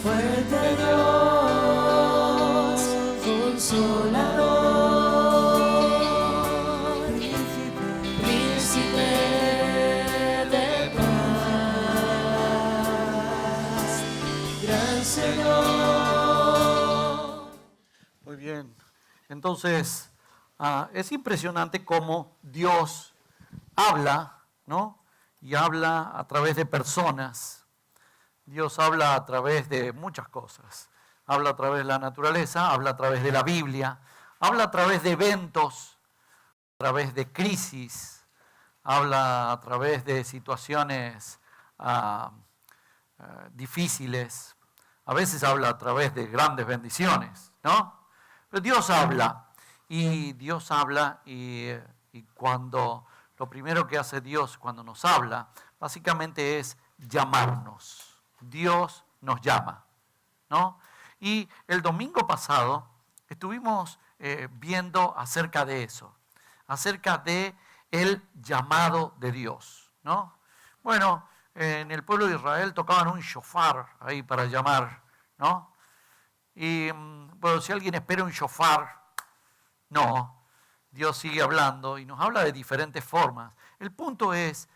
fuerte Dios, consolador, príncipe de paz, gran Señor. Muy bien. Entonces, es impresionante cómo Dios habla, ¿no? Y habla a través de personas. Dios habla a través de muchas cosas. Habla a través de la naturaleza, habla a través de la Biblia, habla a través de eventos, a través de crisis, habla a través de situaciones difíciles. A veces habla a través de grandes bendiciones, ¿no? Pero Dios habla, y cuando lo primero que hace Dios cuando nos habla, básicamente es llamarnos. Dios nos llama, ¿no? Y el domingo pasado estuvimos viendo acerca de eso, acerca de el llamado de Dios, ¿no? Bueno, en el pueblo de Israel tocaban un shofar ahí para llamar, ¿no? Y bueno, si alguien espera un shofar, no, Dios sigue hablando y nos habla de diferentes formas. El punto es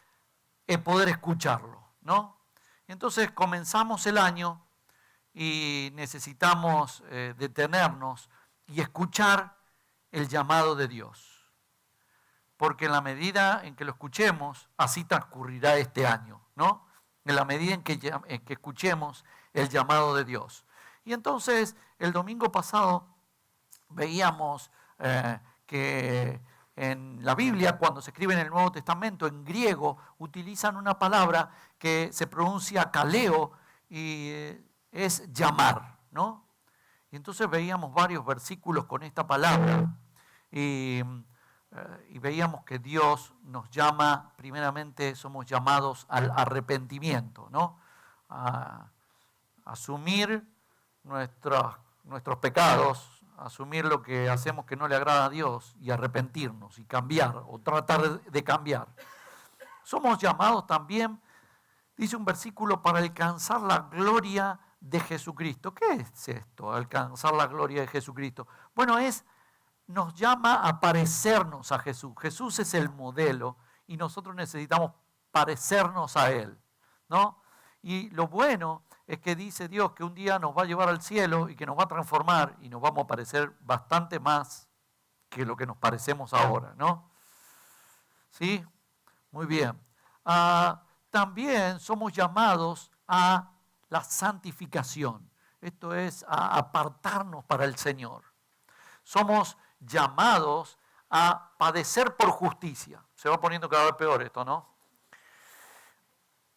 poder escucharlo, ¿no? Entonces comenzamos el año y necesitamos detenernos y escuchar el llamado de Dios. Porque en la medida en que lo escuchemos, así transcurrirá este año, ¿no? En la medida en que escuchemos el llamado de Dios. Y entonces, el domingo pasado veíamos que en la Biblia, cuando se escribe en el Nuevo Testamento, en griego, utilizan una palabra que se pronuncia kaleo y es llamar, ¿no? Y entonces veíamos varios versículos con esta palabra y veíamos que Dios nos llama, primeramente somos llamados al arrepentimiento, ¿no? A asumir nuestros pecados, asumir lo que hacemos que no le agrada a Dios y arrepentirnos y cambiar o tratar de cambiar. Somos llamados también, dice un versículo, para alcanzar la gloria de Jesucristo. ¿Qué es esto, alcanzar la gloria de Jesucristo? Bueno, nos llama a parecernos a Jesús. Jesús es el modelo y nosotros necesitamos parecernos a Él, ¿no? Y lo bueno es que dice Dios que un día nos va a llevar al cielo y que nos va a transformar y nos vamos a parecer bastante más que lo que nos parecemos ahora, ¿no? ¿Sí? Muy bien. También somos llamados a la santificación. Esto es a apartarnos para el Señor. Somos llamados a padecer por justicia. Se va poniendo cada vez peor esto, ¿no?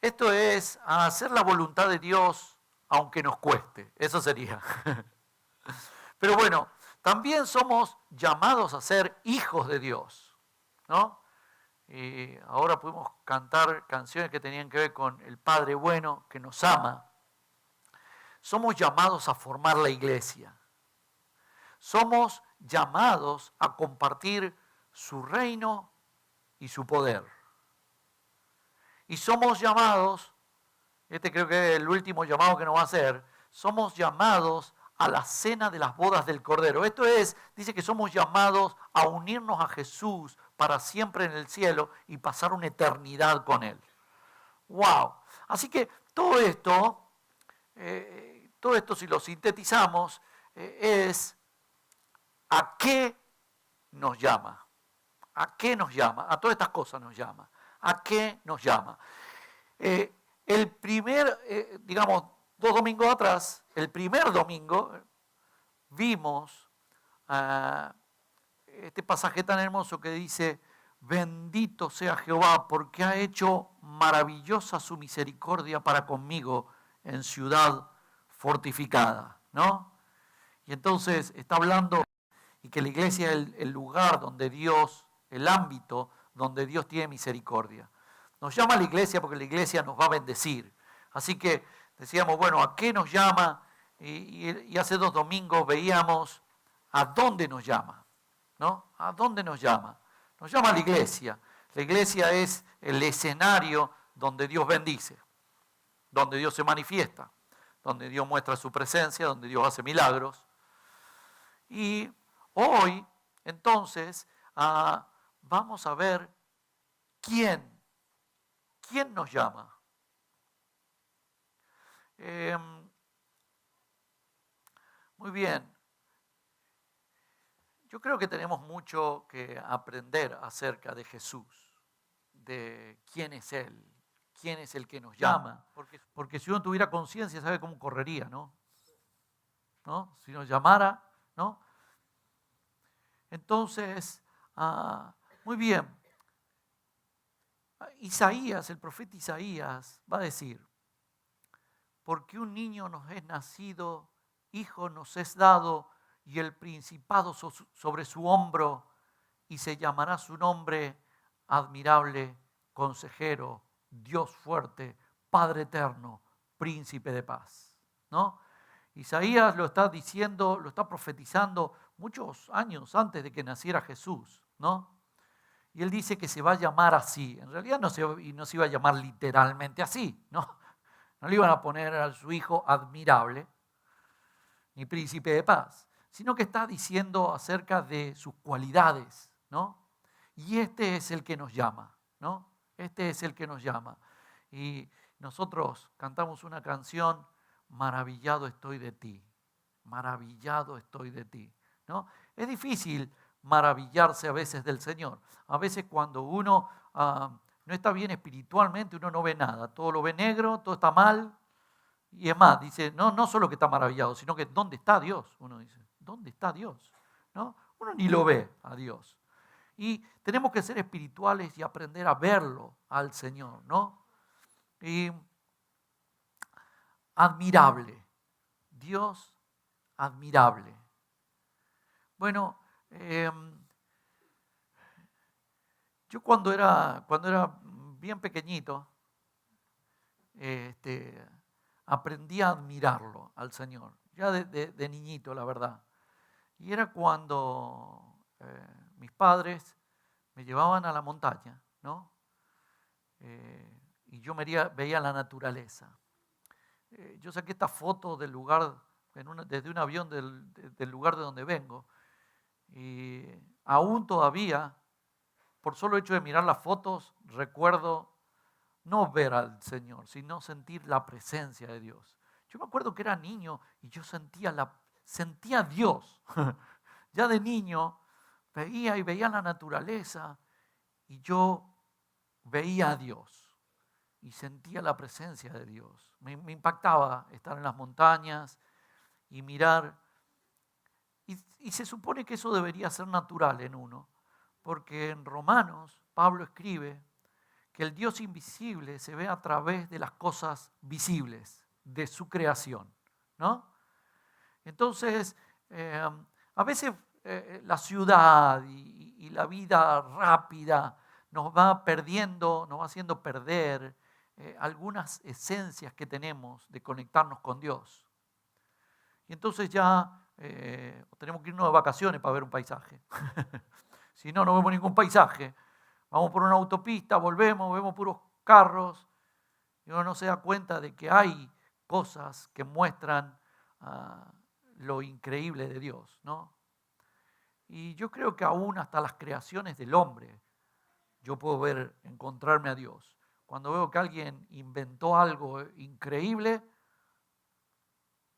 Esto es a hacer la voluntad de Dios aunque nos cueste. Eso sería. Pero bueno, también somos llamados a ser hijos de Dios, ¿no? Y ahora pudimos cantar canciones que tenían que ver con el Padre bueno que nos ama. Somos llamados a formar la iglesia. Somos llamados a compartir su reino y su poder. Y somos llamados, este creo que es el último llamado que nos va a hacer, somos llamados a la cena de las bodas del Cordero. Esto es, dice que somos llamados a unirnos a Jesús para siempre en el cielo y pasar una eternidad con Él. ¡Wow! Así que todo esto si lo sintetizamos, es ¿a qué nos llama? ¿A qué nos llama? A todas estas cosas nos llama. ¿A qué nos llama? Digamos, 2 domingos atrás, el primer domingo, vimos este pasaje tan hermoso que dice: bendito sea Jehová, porque ha hecho maravillosa su misericordia para conmigo en ciudad fortificada, ¿no? Y entonces está hablando y que la iglesia es el lugar donde Dios, el ámbito donde Dios tiene misericordia. Nos llama a la iglesia porque la iglesia nos va a bendecir. Así que decíamos, bueno, ¿a qué nos llama? Y hace 2 domingos veíamos a dónde nos llama, ¿no? ¿A dónde nos llama? Nos llama a la iglesia. La iglesia es el escenario donde Dios bendice, donde Dios se manifiesta, donde Dios muestra su presencia, donde Dios hace milagros. Y hoy, entonces, vamos a ver quién nos llama. Muy bien. Yo creo que tenemos mucho que aprender acerca de Jesús, de quién es Él, quién es el que nos llama. Porque si uno tuviera conciencia, sabe cómo correría, ¿no? Si nos llamara, ¿no? Entonces, muy bien. Isaías, el profeta Isaías, va a decir, porque un niño nos es nacido, hijo nos es dado, y el principado sobre su hombro, y se llamará su nombre admirable, consejero, Dios fuerte, Padre eterno, príncipe de paz. ¿No? Isaías lo está diciendo, lo está profetizando muchos años antes de que naciera Jesús, ¿no? Y él dice que se va a llamar así. En realidad no se iba a llamar literalmente así, ¿no? No le iban a poner a su hijo admirable, ni príncipe de paz, sino que está diciendo acerca de sus cualidades, ¿no? Y este es el que nos llama, ¿no? Este es el que nos llama. Y nosotros cantamos una canción, maravillado estoy de ti, maravillado estoy de ti, ¿no? Es difícil maravillarse a veces del Señor. A veces cuando uno no está bien espiritualmente, uno no ve nada, todo lo ve negro, todo está mal. Y es más, dice, no solo que está maravillado, sino que ¿dónde está Dios? Uno dice, ¿dónde está Dios? ¿No? Uno ni lo ve a Dios. Y tenemos que ser espirituales y aprender a verlo al Señor, ¿no? Y admirable, Dios admirable. Bueno, yo cuando era bien pequeñito, aprendí a admirarlo al Señor, ya de niñito, la verdad. Y era cuando mis padres me llevaban a la montaña, ¿no? Y yo veía la naturaleza. Yo saqué esta foto del lugar, desde un avión del lugar de donde vengo, y aún todavía, por solo hecho de mirar las fotos, recuerdo no ver al Señor, sino sentir la presencia de Dios. Yo me acuerdo que era niño y yo sentía a Dios. Ya de niño veía la naturaleza y yo veía a Dios y sentía la presencia de Dios. Me impactaba estar en las montañas y mirar. Y se supone que eso debería ser natural en uno, porque en Romanos Pablo escribe que el Dios invisible se ve a través de las cosas visibles, de su creación, ¿no? Entonces, a veces la ciudad y la vida rápida nos va perdiendo, nos va haciendo perder algunas esencias que tenemos de conectarnos con Dios. Y entonces ya tenemos que irnos de vacaciones para ver un paisaje. Si no, no vemos ningún paisaje. Vamos por una autopista, volvemos, vemos puros carros y uno no se da cuenta de que hay cosas que muestran lo increíble de Dios, ¿no? Y yo creo que aún hasta las creaciones del hombre yo puedo encontrarme a Dios. Cuando veo que alguien inventó algo increíble,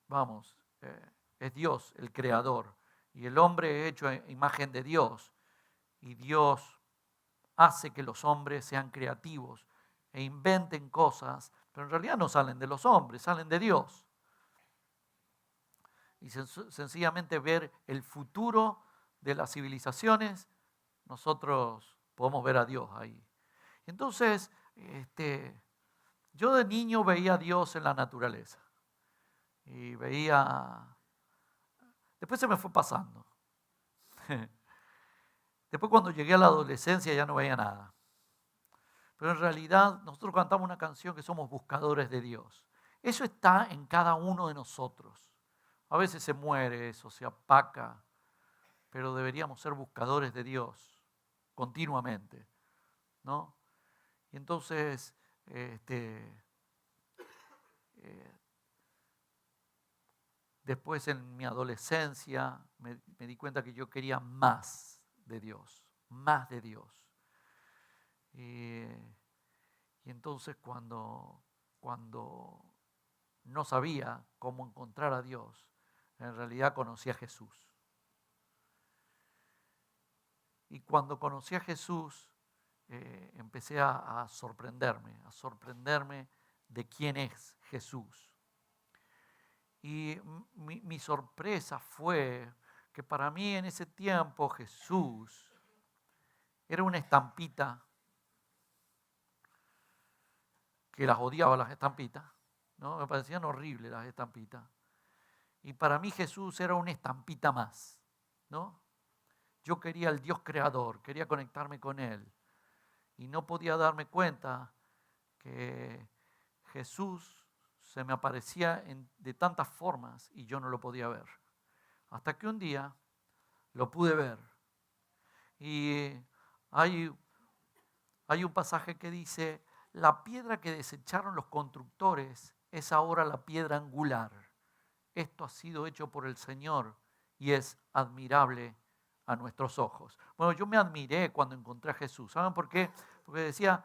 vamos, es Dios el creador y el hombre es hecho a imagen de Dios y Dios hace que los hombres sean creativos e inventen cosas, pero en realidad no salen de los hombres, salen de Dios. Y sencillamente ver el futuro de las civilizaciones, nosotros podemos ver a Dios ahí. Entonces, yo de niño veía a Dios en la naturaleza. Y después se me fue pasando. Después cuando llegué a la adolescencia ya no veía nada. Pero en realidad nosotros cantamos una canción que somos buscadores de Dios. Eso está en cada uno de nosotros. A veces se muere eso, se apaga, pero deberíamos ser buscadores de Dios continuamente, ¿no? Y entonces, Después en mi adolescencia me di cuenta que yo quería más de Dios, más de Dios. Y entonces cuando no sabía cómo encontrar a Dios, en realidad conocí a Jesús. Y cuando conocí a Jesús, empecé a sorprenderme de quién es Jesús. Y mi sorpresa fue que para mí en ese tiempo Jesús era una estampita, que las odiaba las estampitas, ¿no? Me parecían horribles las estampitas. Y para mí Jesús era una estampita más, ¿no? Yo quería al Dios creador, quería conectarme con Él. Y no podía darme cuenta que Jesús se me aparecía de tantas formas y yo no lo podía ver. Hasta que un día lo pude ver. Y hay un pasaje que dice: la piedra que desecharon los constructores es ahora la piedra angular. Esto ha sido hecho por el Señor y es admirable a nuestros ojos. Bueno, yo me admiré cuando encontré a Jesús. ¿Saben por qué? Porque decía,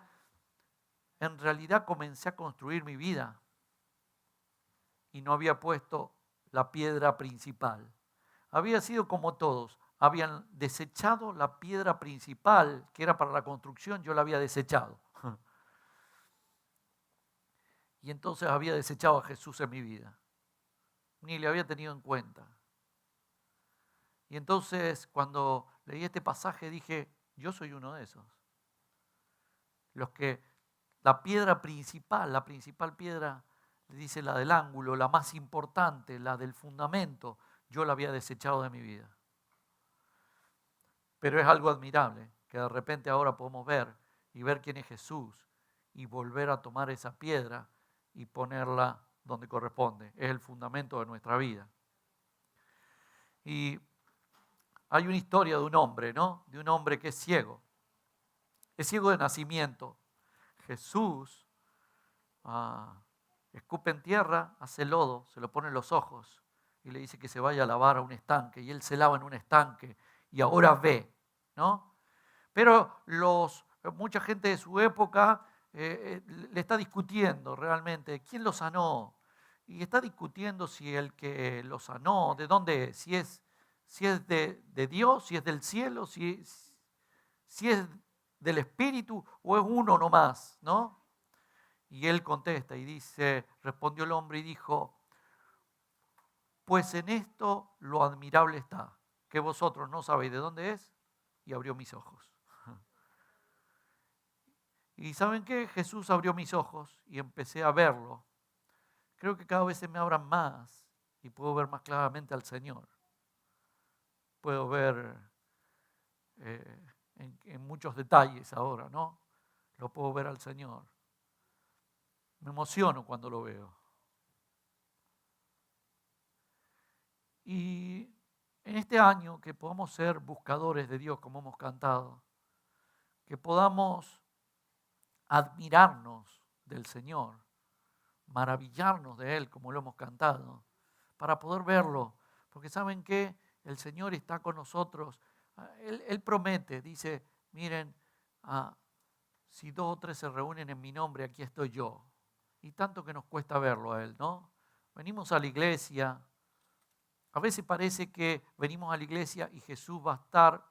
en realidad comencé a construir mi vida y no había puesto la piedra principal. Había sido como todos, habían desechado la piedra principal que era para la construcción, yo la había desechado. Y entonces había desechado a Jesús en mi vida. Ni le había tenido en cuenta. Y entonces cuando leí este pasaje dije, yo soy uno de esos. Los que la principal piedra, dice la del ángulo, la más importante, la del fundamento, yo la había desechado de mi vida. Pero es algo admirable que de repente ahora podemos ver y ver quién es Jesús y volver a tomar esa piedra y ponerla donde corresponde. Es el fundamento de nuestra vida. Y hay una historia de un hombre, ¿no? De un hombre que es ciego. Es ciego de nacimiento. Jesús escupe en tierra, hace lodo, se lo pone en los ojos y le dice que se vaya a lavar a un estanque. Y él se lava en un estanque y ahora ve, ¿no? Pero mucha gente de su época le está discutiendo realmente quién lo sanó. Y está discutiendo si el que lo sanó, de dónde es, si es de Dios, si es del cielo, si es del Espíritu o es uno nomás, ¿no? Y él contesta y dice, respondió el hombre y dijo, pues en esto lo admirable está, que vosotros no sabéis de dónde es, y abrió mis ojos. Y ¿saben qué? Jesús abrió mis ojos y empecé a verlo. Creo que cada vez se me abran más y puedo ver más claramente al Señor. Puedo ver en muchos detalles ahora, ¿no? Lo puedo ver al Señor. Me emociono cuando lo veo. Y en este año que podamos ser buscadores de Dios, como hemos cantado, que podamos admirarnos del Señor, maravillarnos de Él, como lo hemos cantado, para poder verlo. Porque ¿saben qué? El Señor está con nosotros. Él promete, dice, miren, si 2 o 3 se reúnen en mi nombre, aquí estoy yo. Y tanto que nos cuesta verlo a Él, ¿no? Venimos a la iglesia, a veces parece que venimos a la iglesia y Jesús va a estar,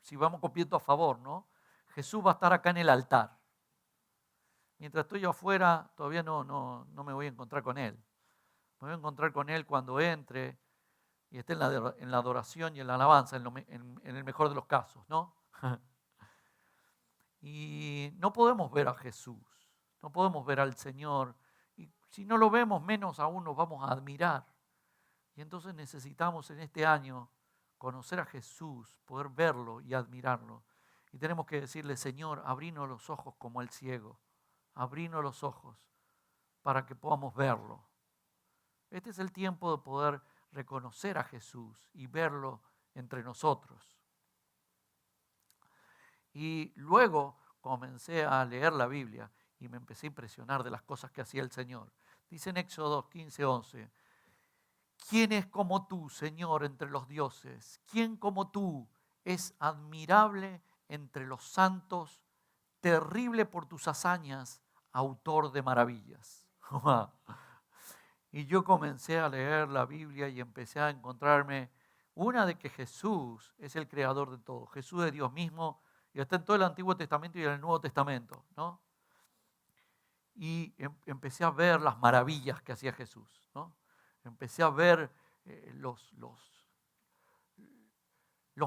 si vamos con viento a favor, ¿no? Jesús va a estar acá en el altar. Mientras estoy yo afuera, todavía no me voy a encontrar con Él. Me voy a encontrar con Él cuando entre y esté en la adoración y en la alabanza, en el mejor de los casos, ¿no? Y no podemos ver a Jesús, no podemos ver al Señor. Y si no lo vemos, menos aún nos vamos a admirar. Y entonces necesitamos en este año conocer a Jesús, poder verlo y admirarlo. Y tenemos que decirle, Señor, abrinos los ojos como el ciego. Abrinos los ojos para que podamos verlo. Este es el tiempo de poder reconocer a Jesús y verlo entre nosotros. Y luego comencé a leer la Biblia y me empecé a impresionar de las cosas que hacía el Señor. Dice en Éxodo 15:11, ¿Quién es como tú, Señor, entre los dioses? ¿Quién como tú es admirable entre los santos, terrible por tus hazañas, autor de maravillas? Y yo comencé a leer la Biblia y empecé a encontrarme una de que Jesús es el creador de todo. Jesús es Dios mismo y está en todo el Antiguo Testamento y en el Nuevo Testamento, ¿no? Y empecé a ver las maravillas que hacía Jesús, ¿no? Empecé a ver los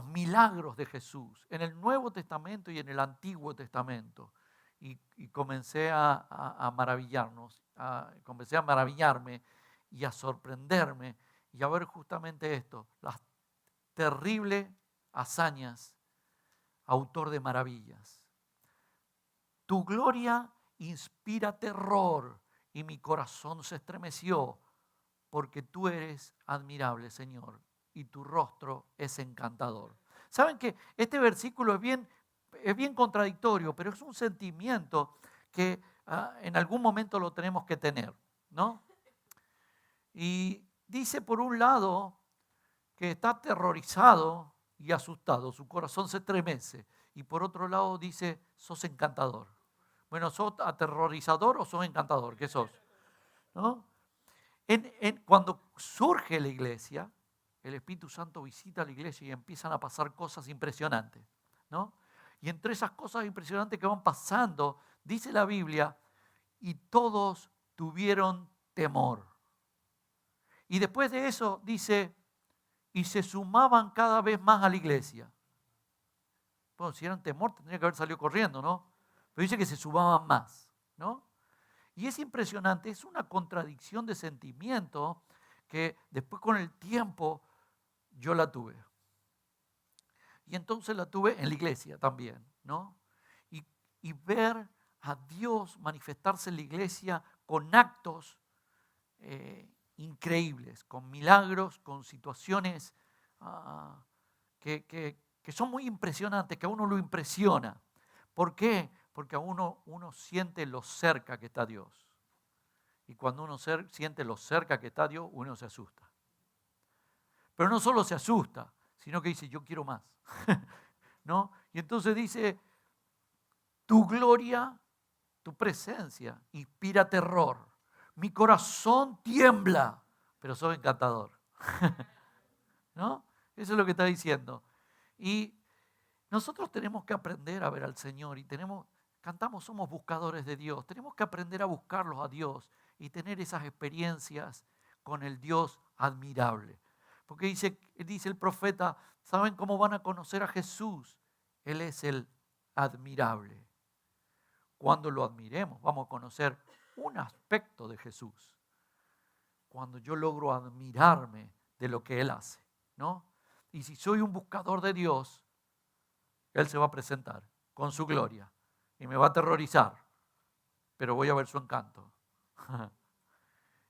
milagros de Jesús en el Nuevo Testamento y en el Antiguo Testamento. Y comencé a maravillarnos, comencé a maravillarme y a sorprenderme y a ver justamente esto, las terribles hazañas, autor de maravillas. Tu gloria inspira terror y mi corazón se estremeció porque tú eres admirable, Señor, y tu rostro es encantador. ¿Saben que este versículo es bien contradictorio, pero es un sentimiento que en algún momento lo tenemos que tener, ¿no? Y dice por un lado que está aterrorizado y asustado, su corazón se estremece, y por otro lado dice, sos encantador. Bueno, ¿sos aterrorizador o sos encantador? ¿Qué sos? ¿No? Cuando surge la iglesia, el Espíritu Santo visita la iglesia y empiezan a pasar cosas impresionantes, ¿no? Y entre esas cosas impresionantes que van pasando, dice la Biblia, y todos tuvieron temor. Y después de eso dice, y se sumaban cada vez más a la iglesia. Bueno, si eran temor, tendría que haber salido corriendo, ¿no? Pero dice que se sumaban más, ¿no? Y es impresionante, es una contradicción de sentimiento que después con el tiempo yo la tuve. Y entonces la tuve en la iglesia también, ¿no? Y ver a Dios manifestarse en la iglesia con actos increíbles, con milagros, con situaciones que son muy impresionantes, que a uno lo impresiona. ¿Por qué? Porque a uno siente lo cerca que está Dios. Y cuando uno siente lo cerca que está Dios, uno se asusta. Pero no solo se asusta, sino que dice, yo quiero más. ¿No? Y entonces dice, tu gloria, tu presencia, inspira terror. Mi corazón tiembla, pero soy encantador. ¿No? Eso es lo que está diciendo. Y nosotros tenemos que aprender a ver al Señor y cantamos, somos buscadores de Dios. Tenemos que aprender a buscarlos a Dios y tener esas experiencias con el Dios admirable. Porque dice el profeta, ¿saben cómo van a conocer a Jesús? Él es el admirable. Cuando lo admiremos, vamos a conocer un aspecto de Jesús. Cuando yo logro admirarme de lo que Él hace, ¿no? Y si soy un buscador de Dios, Él se va a presentar con su gloria y me va a aterrorizar, pero voy a ver su encanto.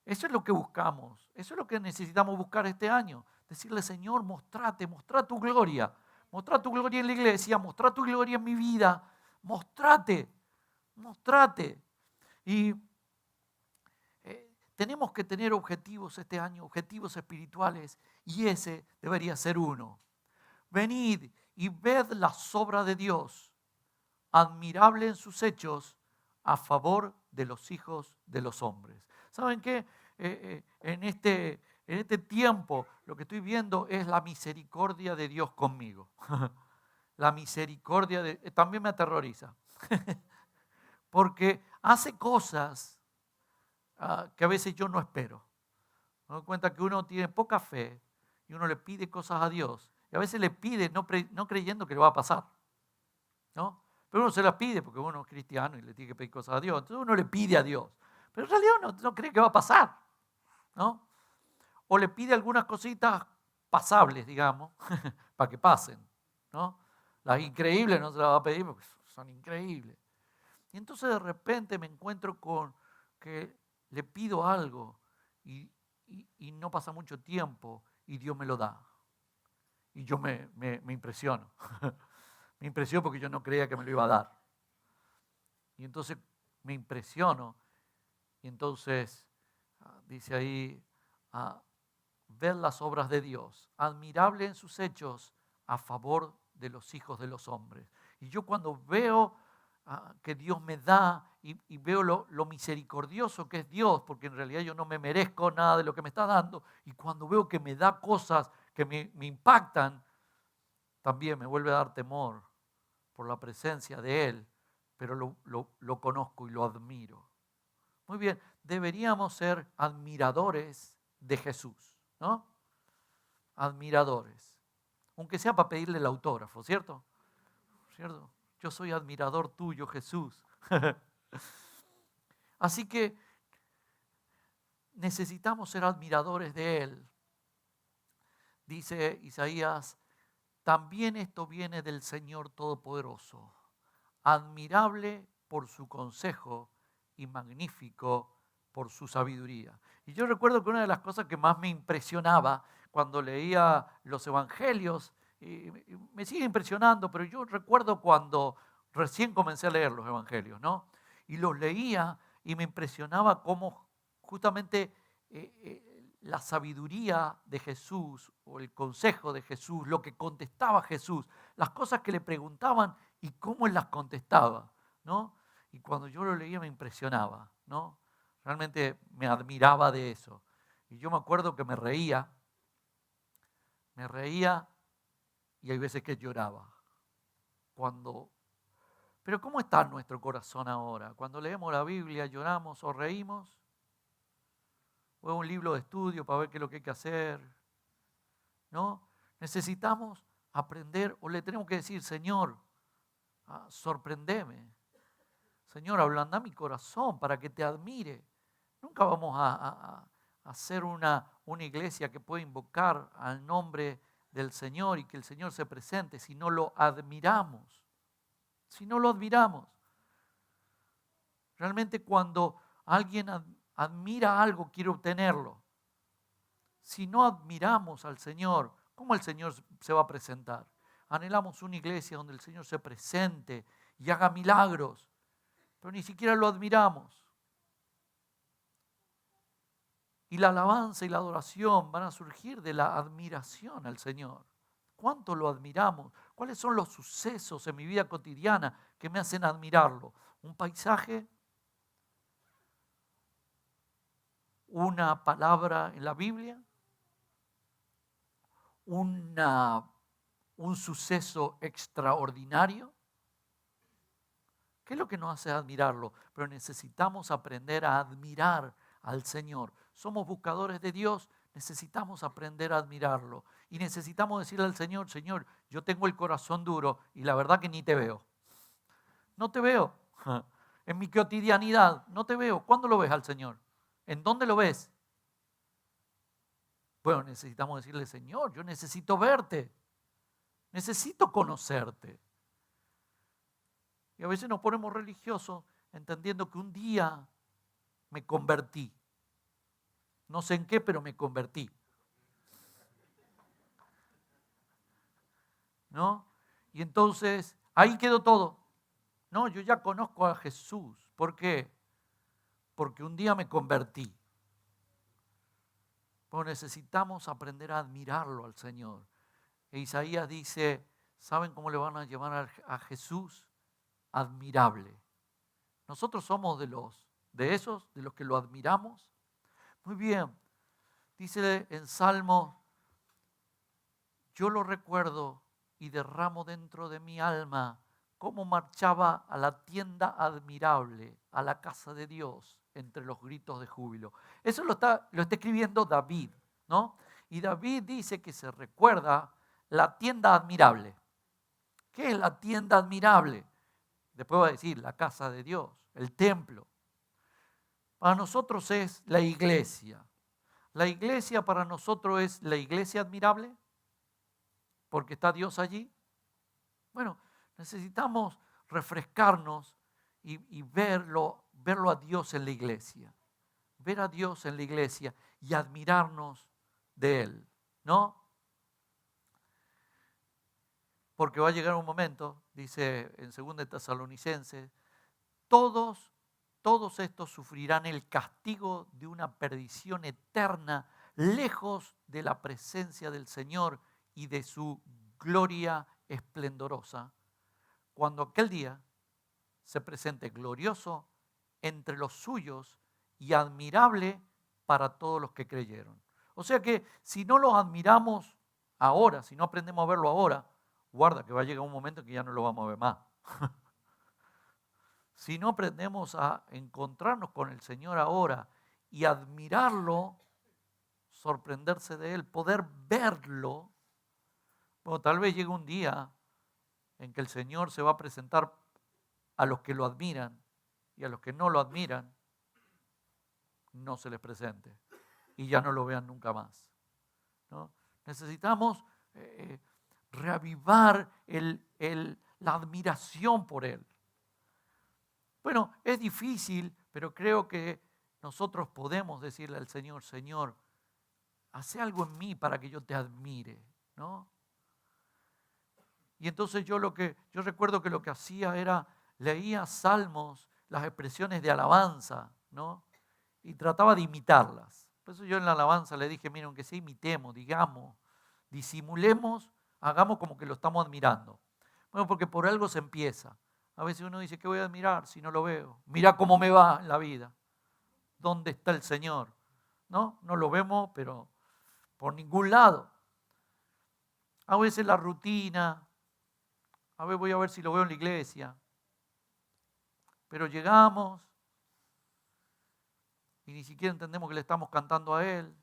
Eso es lo que buscamos, eso es lo que necesitamos buscar este año. Decirle, Señor, mostrá tu gloria en la iglesia, mostrá tu gloria en mi vida, mostrate. Y tenemos que tener objetivos este año, objetivos espirituales, y ese debería ser uno. Venid y ved las obras de Dios, admirable en sus hechos, a favor de los hijos de los hombres. ¿Saben qué? En este tiempo lo que estoy viendo es la misericordia de Dios conmigo. La misericordia también me aterroriza. Porque hace cosas que a veces yo no espero. Me doy cuenta que uno tiene poca fe y uno le pide cosas a Dios. Y a veces le pide no creyendo que le va a pasar, ¿no? Pero uno se las pide porque uno es cristiano y le tiene que pedir cosas a Dios. Entonces uno le pide a Dios. Pero en realidad uno no cree que va a pasar, ¿no? O le pide algunas cositas pasables, digamos, para que pasen, ¿no? Las increíbles no se las va a pedir porque son increíbles. Y entonces de repente me encuentro con que le pido algo y no pasa mucho tiempo y Dios me lo da. Y yo me impresiono. Me impresiono porque yo no creía que me lo iba a dar. Y entonces me impresiono. Y entonces dice ahí, ver las obras de Dios, admirable en sus hechos a favor de los hijos de los hombres. Y yo cuando veo que Dios me da y veo lo misericordioso que es Dios, porque en realidad yo no me merezco nada de lo que me está dando, y cuando veo que me da cosas que me impactan, también me vuelve a dar temor por la presencia de Él, pero lo conozco y lo admiro. Muy bien, deberíamos ser admiradores de Jesús, ¿no? Admiradores. Aunque sea para pedirle el autógrafo, ¿cierto? ¿Cierto? Yo soy admirador tuyo, Jesús. Así que necesitamos ser admiradores de Él. Dice Isaías, también esto viene del Señor Todopoderoso, admirable por su consejo y magnífico por su sabiduría. Y yo recuerdo que una de las cosas que más me impresionaba cuando leía los evangelios, y me sigue impresionando, pero yo recuerdo cuando recién comencé a leer los evangelios, ¿no? Y los leía y me impresionaba cómo justamente la sabiduría de Jesús o el consejo de Jesús, lo que contestaba Jesús, las cosas que le preguntaban y cómo él las contestaba, ¿no? Y cuando yo lo leía me impresionaba, ¿no? Realmente me admiraba de eso. Y yo me acuerdo que me reía y hay veces que lloraba. Pero ¿cómo está nuestro corazón ahora? Cuando leemos la Biblia, lloramos o reímos, o es un libro de estudio para ver qué es lo que hay que hacer, ¿no? Necesitamos aprender o le tenemos que decir, Señor, sorprendeme. Señor, ablanda mi corazón para que te admire. Nunca vamos a hacer una iglesia que pueda invocar al nombre del Señor y que el Señor se presente si no lo admiramos. Si no lo admiramos. Realmente cuando alguien admira algo, quiere obtenerlo. Si no admiramos al Señor, ¿cómo el Señor se va a presentar? Anhelamos una iglesia donde el Señor se presente y haga milagros, pero ni siquiera lo admiramos. Y la alabanza y la adoración van a surgir de la admiración al Señor. ¿Cuánto lo admiramos? ¿Cuáles son los sucesos en mi vida cotidiana que me hacen admirarlo? ¿Un paisaje? ¿Una palabra en la Biblia? ¿Un suceso extraordinario? ¿Qué es lo que nos hace admirarlo? Pero necesitamos aprender a admirar al Señor. Somos buscadores de Dios, necesitamos aprender a admirarlo. Y necesitamos decirle al Señor, Señor, yo tengo el corazón duro y la verdad que ni te veo. No te veo. En mi cotidianidad no te veo. ¿Cuándo lo ves al Señor? ¿En dónde lo ves? Bueno, necesitamos decirle, Señor, yo necesito verte. Necesito conocerte. Y a veces nos ponemos religiosos entendiendo que un día me convertí. No sé en qué, pero me convertí. ¿No? Y entonces, ahí quedó todo. No, yo ya conozco a Jesús. ¿Por qué? Porque un día me convertí. Pero necesitamos aprender a admirarlo al Señor. E Isaías dice, ¿saben cómo le van a llamar a Jesús? Admirable. Nosotros somos de los que lo admiramos. Muy bien. Dice en Salmo, yo lo recuerdo y derramo dentro de mi alma cómo marchaba a la tienda admirable, a la casa de Dios, entre los gritos de júbilo. Eso lo está escribiendo David, ¿no? Y David dice que se recuerda la tienda admirable. ¿Qué es la tienda admirable? Después va a decir la casa de Dios, el templo. Para nosotros es la iglesia. La iglesia para nosotros es la iglesia admirable, porque está Dios allí. Bueno, necesitamos refrescarnos y verlo a Dios en la iglesia. Ver a Dios en la iglesia y admirarnos de Él, ¿no? Porque va a llegar un momento, dice en 2 Tesalonicenses, todos estos sufrirán el castigo de una perdición eterna, lejos de la presencia del Señor y de su gloria esplendorosa, cuando aquel día se presente glorioso entre los suyos y admirable para todos los que creyeron. O sea que si no los admiramos ahora, si no aprendemos a verlo ahora, guarda que va a llegar un momento en que ya no lo vamos a ver más. Si no aprendemos a encontrarnos con el Señor ahora y admirarlo, sorprenderse de Él, poder verlo, bueno, tal vez llegue un día en que el Señor se va a presentar a los que lo admiran y a los que no lo admiran, no se les presente y ya no lo vean nunca más, ¿no? Necesitamos reavivar la admiración por Él. Bueno, es difícil, pero creo que nosotros podemos decirle al Señor, Señor, hace algo en mí para que yo te admire, ¿no? Y entonces yo recuerdo que lo que hacía era, leía salmos, las expresiones de alabanza, ¿no? Y trataba de imitarlas. Por eso yo en la alabanza le dije, miren, aunque sea imitemos, digamos, disimulemos, hagamos como que lo estamos admirando. Bueno, porque por algo se empieza. A veces uno dice, ¿qué voy a admirar si no lo veo? Mira cómo me va en la vida. ¿Dónde está el Señor? ¿No? No lo vemos, pero por ningún lado. A veces la rutina, a ver, voy a ver si lo veo en la iglesia. Pero llegamos y ni siquiera entendemos que le estamos cantando a Él.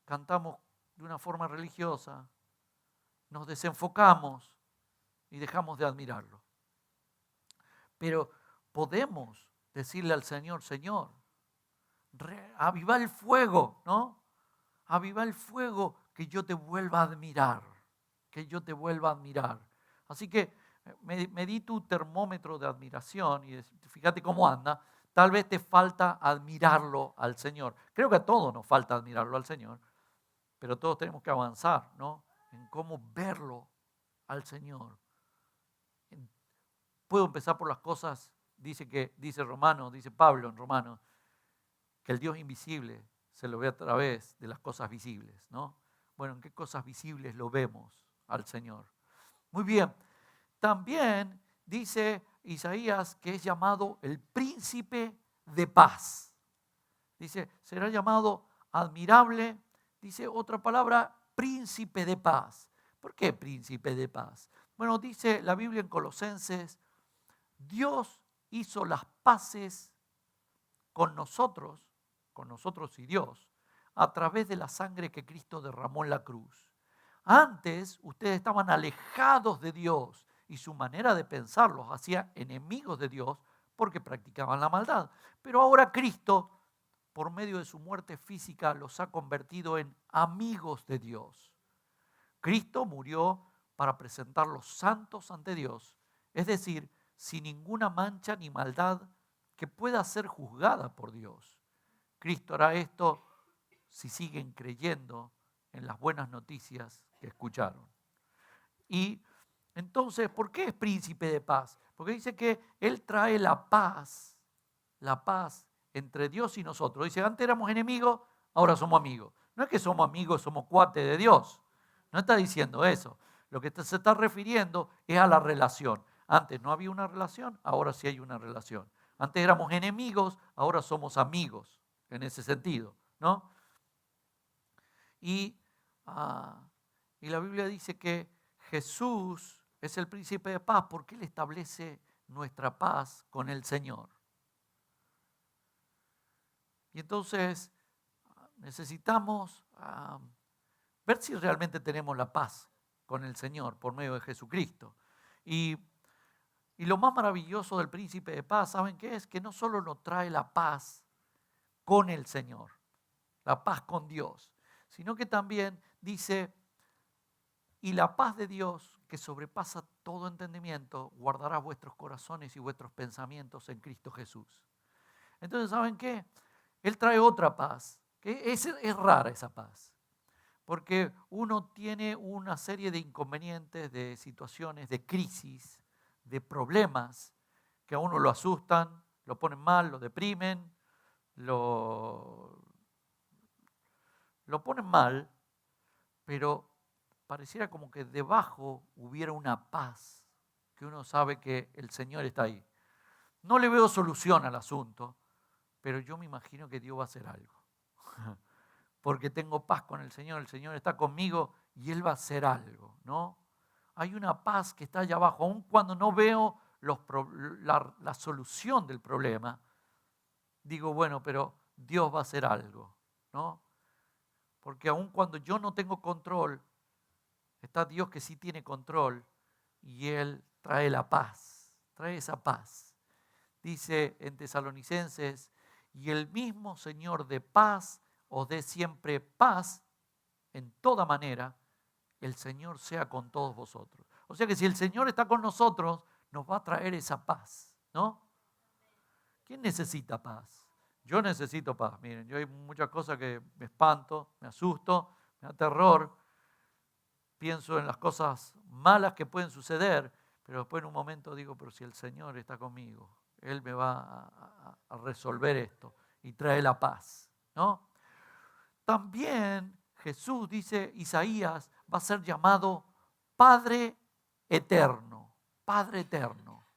Cantamos de una forma religiosa. Nos desenfocamos y dejamos de admirarlo. Pero podemos decirle al Señor, Señor, aviva el fuego, ¿no? Aviva el fuego, que yo te vuelva a admirar, que yo te vuelva a admirar. Así que me di tu termómetro de admiración y fíjate cómo anda. Tal vez te falta admirarlo al Señor. Creo que a todos nos falta admirarlo al Señor, pero todos tenemos que avanzar, ¿no? En cómo verlo al Señor. Puedo empezar por las cosas, dice Pablo en Romanos, que el Dios invisible se lo ve a través de las cosas visibles, ¿no? Bueno, ¿en qué cosas visibles lo vemos al Señor? Muy bien, también dice Isaías que es llamado el príncipe de paz. Dice, será llamado admirable, dice otra palabra, príncipe de paz. ¿Por qué príncipe de paz? Bueno, dice la Biblia en Colosenses, Dios hizo las paces con nosotros y Dios, a través de la sangre que Cristo derramó en la cruz. Antes ustedes estaban alejados de Dios y su manera de pensar los hacía enemigos de Dios porque practicaban la maldad. Pero ahora Cristo, por medio de su muerte física, los ha convertido en amigos de Dios. Cristo murió para presentarlos santos ante Dios, es decir, sin ninguna mancha ni maldad que pueda ser juzgada por Dios. Cristo hará esto si siguen creyendo en las buenas noticias que escucharon. Y entonces, ¿por qué es príncipe de paz? Porque dice que Él trae la paz entre Dios y nosotros. Dice, antes éramos enemigos, ahora somos amigos. No es que somos amigos, somos cuates de Dios. No está diciendo eso. Lo que se está refiriendo es a la relación. Antes no había una relación, ahora sí hay una relación. Antes éramos enemigos, ahora somos amigos, en ese sentido, ¿no? Y la Biblia dice que Jesús es el príncipe de paz porque Él establece nuestra paz con el Señor. Y entonces necesitamos ver si realmente tenemos la paz con el Señor por medio de Jesucristo. Y lo más maravilloso del príncipe de paz, ¿saben qué es? Que no solo nos trae la paz con el Señor, la paz con Dios, sino que también dice, y la paz de Dios, que sobrepasa todo entendimiento, guardará vuestros corazones y vuestros pensamientos en Cristo Jesús. Entonces, ¿saben qué? Él trae otra paz, que es rara esa paz, porque uno tiene una serie de inconvenientes, de situaciones, de crisis, de problemas que a uno lo asustan, lo ponen mal, lo deprimen, lo lo ponen mal, pero pareciera como que debajo hubiera una paz, que uno sabe que el Señor está ahí. No le veo solución al asunto, pero yo me imagino que Dios va a hacer algo. Porque tengo paz con el Señor está conmigo y Él va a hacer algo, ¿no? Hay una paz que está allá abajo, aun cuando no veo la solución del problema, digo, bueno, pero Dios va a hacer algo, ¿no? Porque aun cuando yo no tengo control, está Dios que sí tiene control y Él trae la paz, trae esa paz. Dice en Tesalonicenses, y el mismo Señor de paz os dé siempre paz en toda manera, el Señor sea con todos vosotros. O sea que si el Señor está con nosotros, nos va a traer esa paz, ¿no? ¿Quién necesita paz? Yo necesito paz. Miren, yo hay muchas cosas que me espanto, me asusto, me da terror. Pienso en las cosas malas que pueden suceder, pero después en un momento digo, pero si el Señor está conmigo, Él me va a resolver esto y trae la paz, ¿no? También Jesús, dice Isaías, va a ser llamado Padre Eterno, Padre Eterno.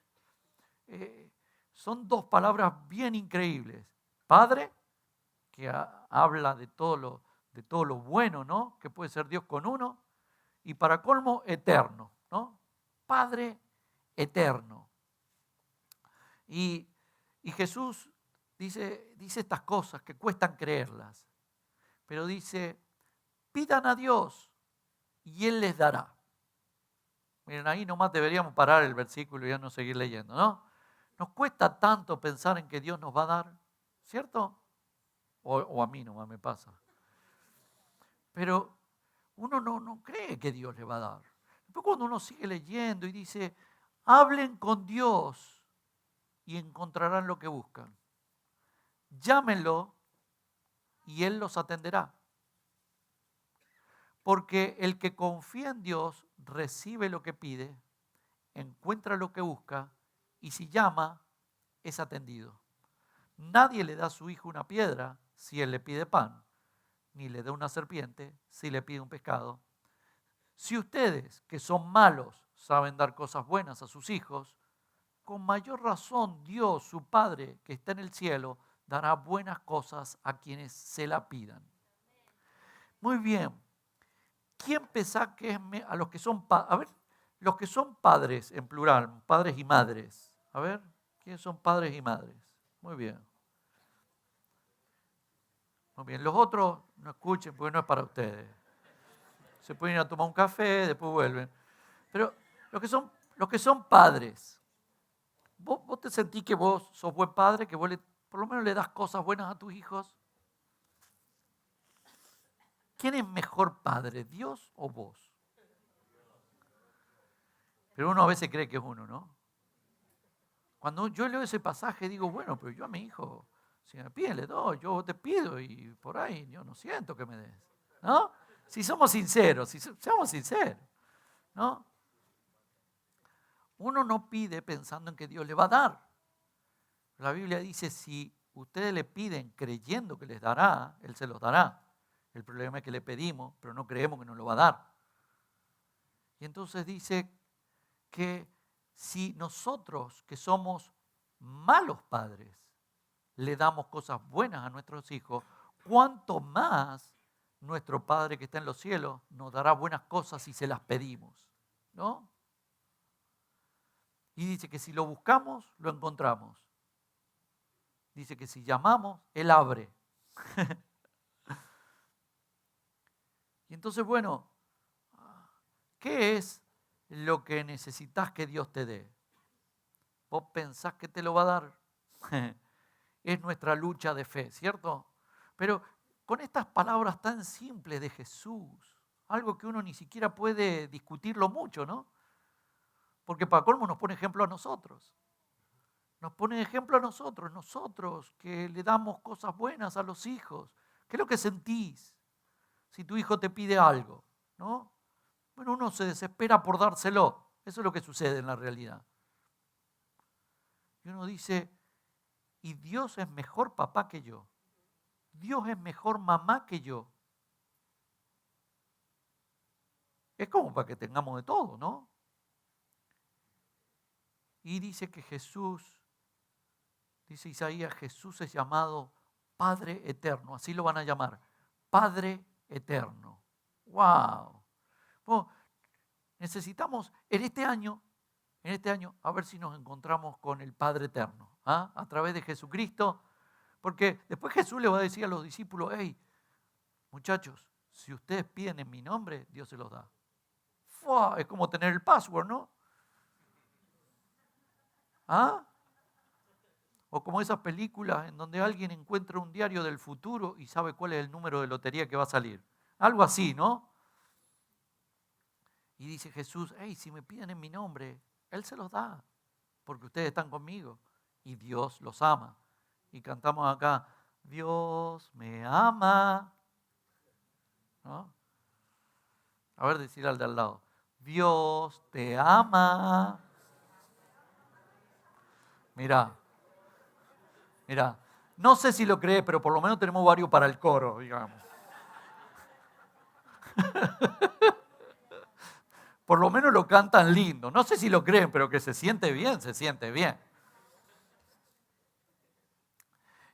Son dos palabras bien increíbles. Padre, que habla de todo lo bueno, ¿no? Que puede ser Dios con uno. Y para colmo, eterno, ¿no? Padre eterno. Y Jesús dice estas cosas que cuestan creerlas. Pero dice, pidan a Dios y Él les dará. Miren, ahí nomás deberíamos parar el versículo y ya no seguir leyendo, ¿no? Nos cuesta tanto pensar en que Dios nos va a dar, ¿cierto? O a mí nomás me pasa. Pero uno no cree que Dios le va a dar. Después cuando uno sigue leyendo y dice, hablen con Dios y encontrarán lo que buscan. Llámenlo y Él los atenderá. Porque el que confía en Dios recibe lo que pide, encuentra lo que busca y si llama, es atendido. Nadie le da a su hijo una piedra si él le pide pan, ni le da una serpiente si le pide un pescado. Si ustedes, que son malos, saben dar cosas buenas a sus hijos, con mayor razón Dios, su Padre, que está en el cielo, dará buenas cosas a quienes se la pidan. Muy bien. ¿Quién pensá que es a los que son padres? A ver, los que son padres en plural, padres y madres. A ver, ¿quiénes son padres y madres? Muy bien. Muy bien. Los otros no escuchen porque no es para ustedes. Se pueden ir a tomar un café, después vuelven. Pero los que son padres, ¿vos te sentís que vos sos buen padre, que vos por lo menos le das cosas buenas a tus hijos? ¿Quién es mejor padre, Dios o vos? Pero uno a veces cree que es uno, ¿no? Cuando yo leo ese pasaje digo, bueno, pero yo a mi hijo, si me piden le doy, yo te pido y por ahí yo no siento que me des, ¿no? Si somos sinceros, seamos sinceros, ¿no? Uno no pide pensando en que Dios le va a dar. La Biblia dice, si ustedes le piden creyendo que les dará, Él se los dará. El problema es que le pedimos, pero no creemos que nos lo va a dar. Y entonces dice que si nosotros, que somos malos padres, le damos cosas buenas a nuestros hijos, cuánto más nuestro Padre que está en los cielos nos dará buenas cosas si se las pedimos, ¿no? Y dice que si lo buscamos, lo encontramos. Dice que si llamamos, Él abre. Y entonces, bueno, ¿qué es lo que necesitas que Dios te dé? ¿Vos pensás que te lo va a dar? Es nuestra lucha de fe, ¿cierto? Pero con estas palabras tan simples de Jesús, algo que uno ni siquiera puede discutirlo mucho, ¿no? Porque para colmo nos pone ejemplo a nosotros. Nos pone ejemplo a nosotros que le damos cosas buenas a los hijos. ¿Qué es lo que sentís si tu hijo te pide algo? ¿No? Bueno, uno se desespera por dárselo. Eso es lo que sucede en la realidad. Y uno dice, y Dios es mejor papá que yo. Dios es mejor mamá que yo. es como para que tengamos de todo, ¿no? Y dice que Jesús, dice Isaías, Jesús es llamado Padre Eterno, así lo van a llamar, Padre Eterno. ¡Wow! Bueno, necesitamos en este año, a ver si nos encontramos con el Padre Eterno, ¿ah? A través de Jesucristo, porque después Jesús le va a decir a los discípulos, hey, muchachos, si ustedes piden en mi nombre, Dios se los da. ¡Fua! Es como tener el password, ¿no? ¿Ah? O como esas películas en donde alguien encuentra un diario del futuro y sabe cuál es el número de lotería que va a salir. Algo así, ¿no? Y dice Jesús, hey, si me piden en mi nombre, Él se los da, porque ustedes están conmigo y Dios los ama. Y cantamos acá, Dios me ama. ¿No? A ver, decir al de al lado, Dios te ama. Mira, no sé si lo crees, pero por lo menos tenemos varios para el coro, digamos. Por lo menos lo cantan lindo. No sé si lo creen, pero que se siente bien, se siente bien.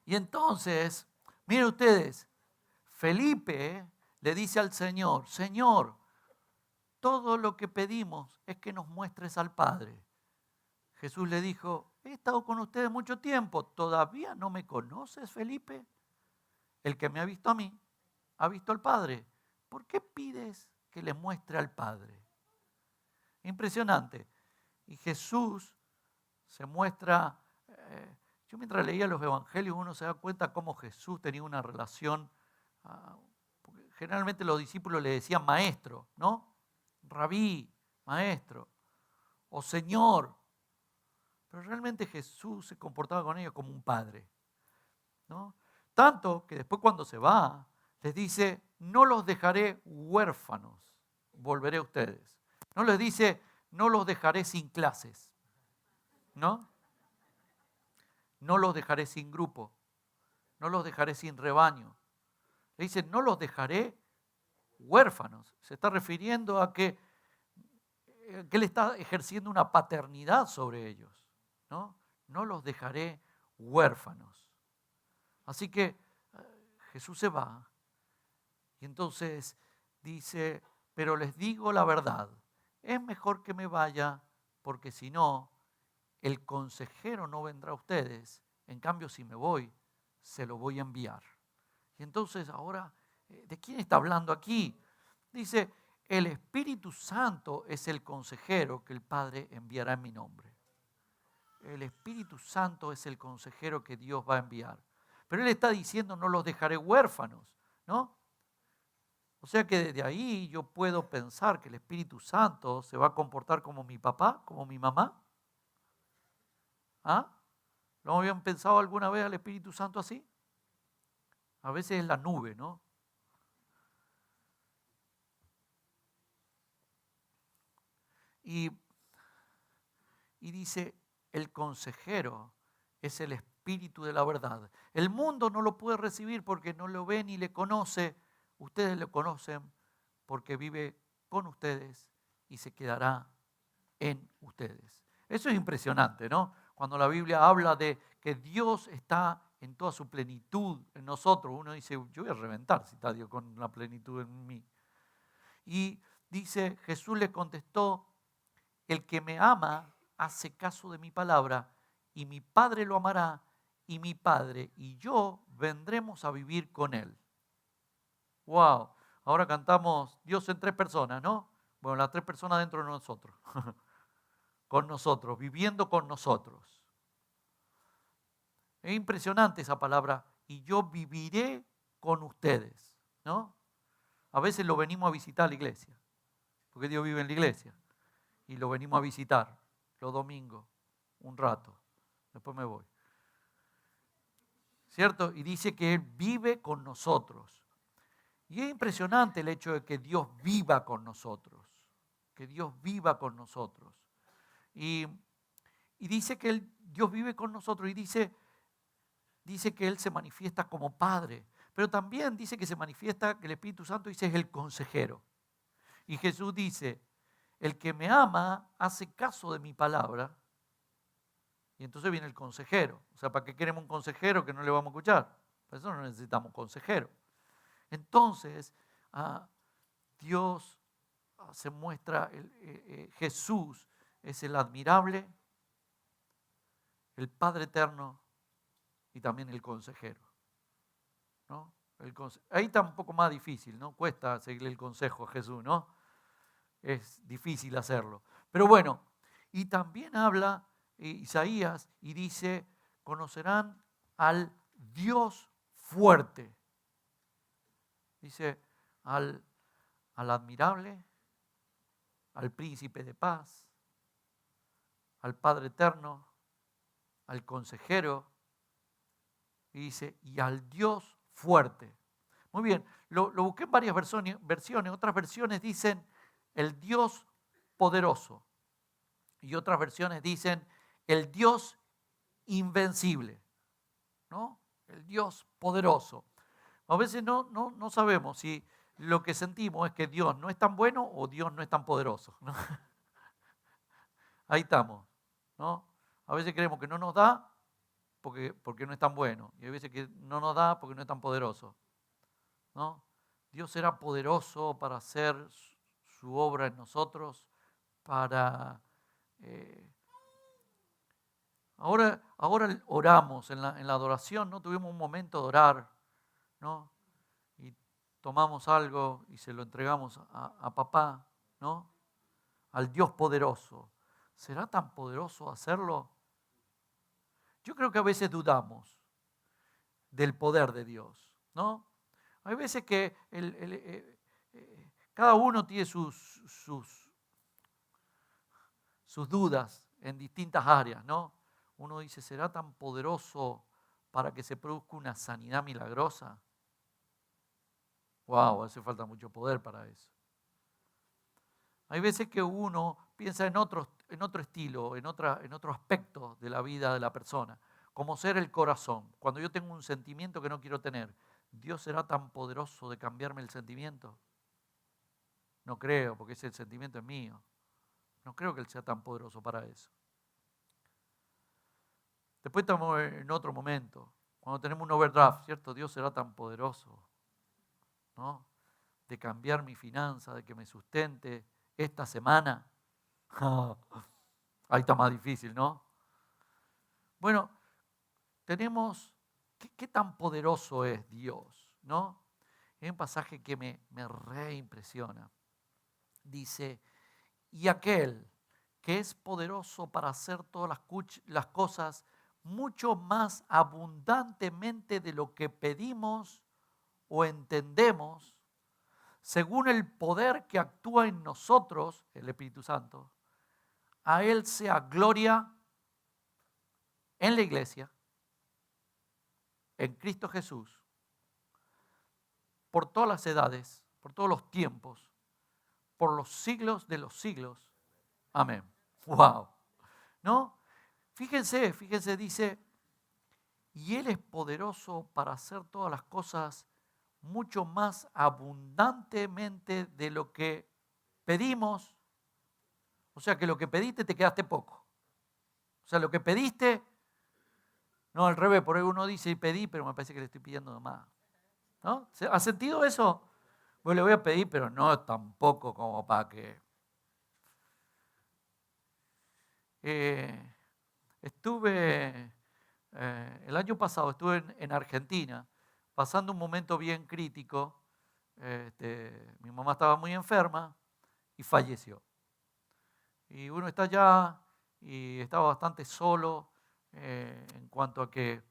Y entonces, miren ustedes, Felipe le dice al Señor, Señor, todo lo que pedimos es que nos muestres al Padre. Jesús le dijo, he estado con ustedes mucho tiempo, ¿todavía no me conoces, Felipe? El que me ha visto a mí, ha visto al Padre. ¿Por qué pides que le muestre al Padre? Impresionante. Y Jesús se muestra, yo mientras leía los evangelios uno se da cuenta cómo Jesús tenía una relación, porque generalmente los discípulos le decían maestro, ¿no? Rabí, maestro, o Señor. Pero realmente Jesús se comportaba con ellos como un padre, ¿no? Tanto que después cuando se va, les dice, no los dejaré huérfanos, volveré a ustedes. No les dice, no los dejaré sin clases, ¿no? No los dejaré sin grupo, no los dejaré sin rebaño. Le dice, no los dejaré huérfanos. Se está refiriendo a que él está ejerciendo una paternidad sobre ellos, ¿no? No los dejaré huérfanos. Así que Jesús se va y entonces dice, pero les digo la verdad, es mejor que me vaya porque si no, el consejero no vendrá a ustedes. En cambio, si me voy, se lo voy a enviar. Y entonces ahora, ¿de quién está hablando aquí? Dice, el Espíritu Santo es el consejero que el Padre enviará en mi nombre. El Espíritu Santo es el consejero que Dios va a enviar. Pero Él está diciendo, no los dejaré huérfanos, ¿no? O sea que desde ahí yo puedo pensar que el Espíritu Santo se va a comportar como mi papá, como mi mamá. ¿Ah? ¿No habían pensado alguna vez al Espíritu Santo así? A veces es la nube, ¿no? Y dice, el consejero es el Espíritu de la verdad. El mundo no lo puede recibir porque no lo ve ni le conoce. Ustedes lo conocen porque vive con ustedes y se quedará en ustedes. Eso es impresionante, ¿no? Cuando la Biblia habla de que Dios está en toda su plenitud en nosotros, uno dice, yo voy a reventar si está Dios con la plenitud en mí. Y dice, Jesús le contestó, el que me ama hace caso de mi palabra y mi Padre lo amará y mi Padre y yo vendremos a vivir con él. Wow, ahora cantamos Dios en tres personas, ¿no? Bueno, las tres personas dentro de nosotros, con nosotros, viviendo con nosotros. Es impresionante esa palabra, y yo viviré con ustedes, ¿no? A veces lo venimos a visitar a la iglesia, porque Dios vive en la iglesia, y lo venimos a visitar los domingos, un rato, después me voy. ¿Cierto? Y dice que Él vive con nosotros. Y es impresionante el hecho de que Dios viva con nosotros, que Dios viva con nosotros. Y dice que Dios vive con nosotros y dice que Él se manifiesta como Padre, pero también dice que se manifiesta, que el Espíritu Santo dice es el consejero. Y Jesús dice, el que me ama hace caso de mi palabra. Y entonces viene el consejero. O sea, ¿para qué queremos un consejero que no le vamos a escuchar? Por eso no necesitamos un consejero. Entonces, Dios se muestra, Jesús es el admirable, el Padre eterno y también el consejero, ¿no? Ahí está un poco más difícil, ¿no? Cuesta seguirle el consejo a Jesús, ¿no? Es difícil hacerlo. Pero bueno, y también habla Isaías y dice, conocerán al Dios fuerte. Dice, al admirable, al príncipe de paz, al Padre eterno, al consejero, y dice, y al Dios fuerte. Muy bien, lo busqué en varias versiones, otras versiones dicen el Dios poderoso, y otras versiones dicen el Dios invencible, ¿no? El Dios poderoso. A veces no sabemos si lo que sentimos es que Dios no es tan bueno o Dios no es tan poderoso, ¿no? Ahí estamos, ¿no? A veces creemos que no nos da porque no es tan bueno. Y hay veces que no nos da porque no es tan poderoso, ¿no? Dios será poderoso para hacer su obra en nosotros, para... Ahora oramos en la adoración, ¿no? Tuvimos un momento de orar, ¿no? Y tomamos algo y se lo entregamos a papá, ¿no? Al Dios poderoso. ¿Será tan poderoso hacerlo? Yo creo que a veces dudamos del poder de Dios, ¿no? Hay veces que cada uno tiene sus dudas en distintas áreas, ¿no? Uno dice, ¿será tan poderoso para que se produzca una sanidad milagrosa? Wow, hace falta mucho poder para eso. Hay veces que uno piensa en otro estilo, en otro aspecto de la vida de la persona, como ser el corazón. Cuando yo tengo un sentimiento que no quiero tener, ¿Dios será tan poderoso de cambiarme el sentimiento? No creo, porque ese sentimiento es mío. No creo que Él sea tan poderoso para eso. Después estamos en otro momento, cuando tenemos un overdraft, ¿cierto? Dios será tan poderoso, ¿no? De cambiar mi finanza, de que me sustente esta semana. Ahí está más difícil, ¿no? Bueno, tenemos, ¿qué tan poderoso es Dios? ¿No? Hay un pasaje que me reimpresiona. Dice, y aquel que es poderoso para hacer todas las cosas mucho más abundantemente de lo que pedimos o entendemos, según el poder que actúa en nosotros, el Espíritu Santo, a Él sea gloria en la iglesia, en Cristo Jesús, por todas las edades, por todos los tiempos, por los siglos de los siglos. Amén. Wow. ¿No? Fíjense, dice, y Él es poderoso para hacer todas las cosas mucho más abundantemente de lo que pedimos. O sea que lo que pediste te quedaste poco. O sea, lo que pediste, no al revés, por ahí uno dice pedí, pero me parece que le estoy pidiendo más. ¿No? ¿Ha sentido eso? Pues le voy a pedir, pero no tampoco como para que... Estuve, el año pasado estuve en Argentina, pasando un momento bien crítico. Mi mamá estaba muy enferma y falleció. Y uno está allá y estaba bastante solo en cuanto a que